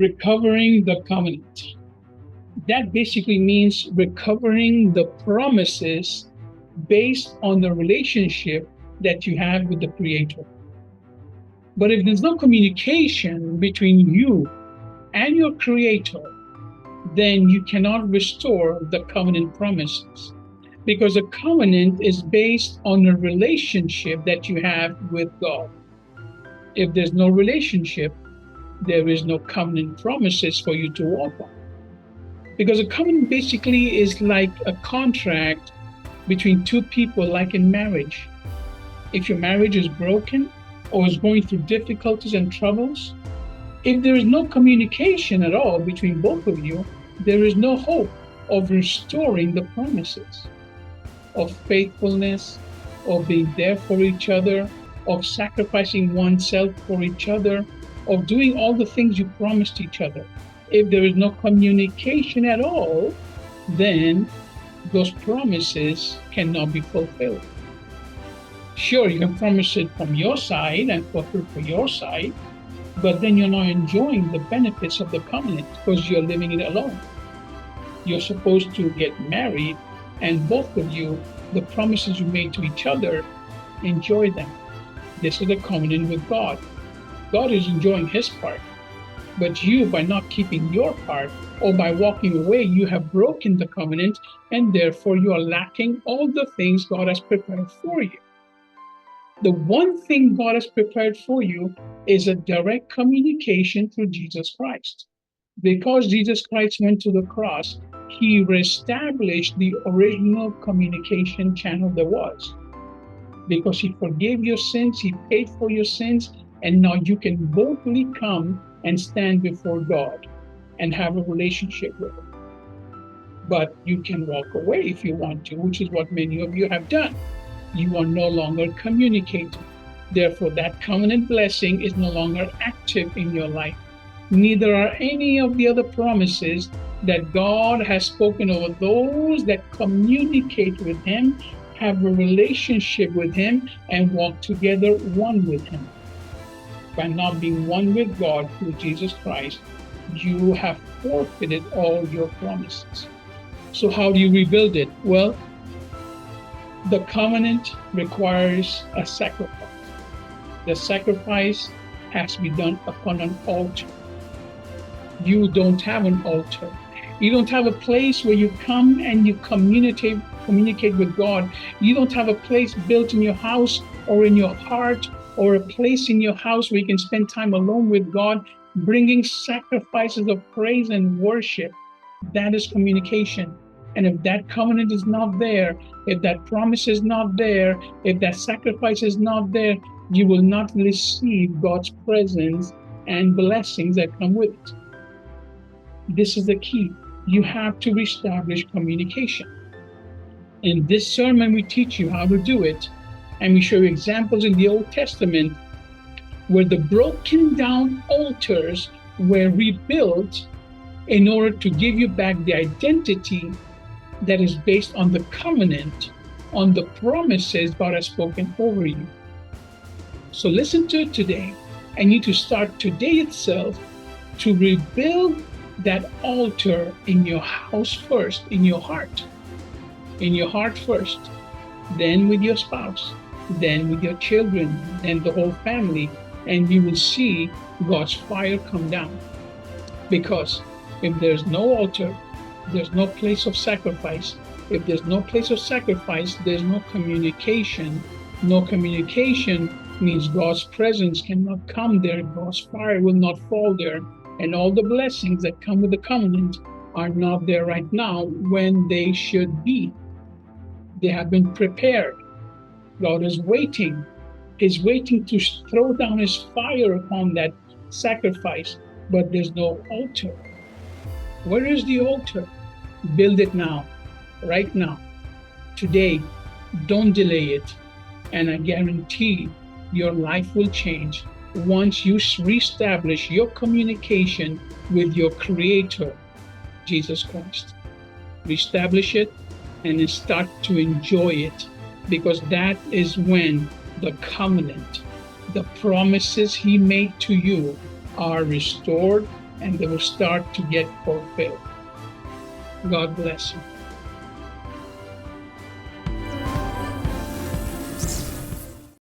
Recovering the covenant. That basically means recovering the promises based on the relationship that you have with the Creator. But if there's no communication between you and your Creator, then you cannot restore the covenant promises. Because a covenant is based on a relationship that you have with God. If there's no relationship, there is no covenant promises for you to walk on. Because a covenant basically is like a contract between two people, like in marriage. If your marriage is broken or is going through difficulties and troubles, if there is no communication at all between both of you, there is no hope of restoring the promises of faithfulness, of being there for each other, of sacrificing oneself for each other, of doing all the things you promised each other. If there is no communication at all, then those promises cannot be fulfilled. Sure, you can promise it from your side and fulfill for your side, but then you're not enjoying the benefits of the covenant because you're living it alone. You're supposed to get married, and both of you, the promises you made to each other, enjoy them. This is the covenant with God. God is enjoying his part, but you, by not keeping your part or by walking away, you have broken the covenant, and therefore you are lacking all the things God has prepared for you. The one thing God has prepared for you is a direct communication through Jesus Christ. Because Jesus Christ went to the cross, he reestablished the original communication channel there was. Because he forgave your sins, he paid for your sins, and now you can boldly come and stand before God and have a relationship with him. But you can walk away if you want to, which is what many of you have done. You are no longer communicating. Therefore, that covenant blessing is no longer active in your life. Neither are any of the other promises that God has spoken over those that communicate with him, have a relationship with him, and walk together one with him. By not being one with God through Jesus Christ, you have forfeited all your promises. So how do you rebuild it? Well, the covenant requires a sacrifice. The sacrifice has to be done upon an altar. You don't have an altar. You don't have a place where you come and you communicate with God. You don't have a place built in your house or in your heart, or a place in your house where you can spend time alone with God, bringing sacrifices of praise and worship. That is communication. And if that covenant is not there, if that promise is not there, if that sacrifice is not there, you will not receive God's presence and blessings that come with it. This is the key. You have to reestablish communication. In this sermon, we teach you how to do it, and we show you examples in the Old Testament where the broken down altars were rebuilt in order to give you back the identity that is based on the covenant, on the promises God has spoken over you. So listen to it today, and you need to start today itself to rebuild that altar in your house first, in your heart first, then with your spouse, then with your children, then the whole family, and you will see God's fire come down. Because if there's no altar, there's no place of sacrifice. If there's no place of sacrifice, there's no communication. No communication means God's presence cannot come there. God's fire will not fall there. And all the blessings that come with the covenant are not there right now when they should be. They have been prepared. God is waiting. He's waiting to throw down his fire upon that sacrifice, but there's no altar. Where is the altar? Build it now, right now, today. Don't delay it. And I guarantee your life will change once you reestablish your communication with your Creator, Jesus Christ. Reestablish it and start to enjoy it, because that is when the covenant, the promises he made to you are restored and they will start to get fulfilled. God bless you.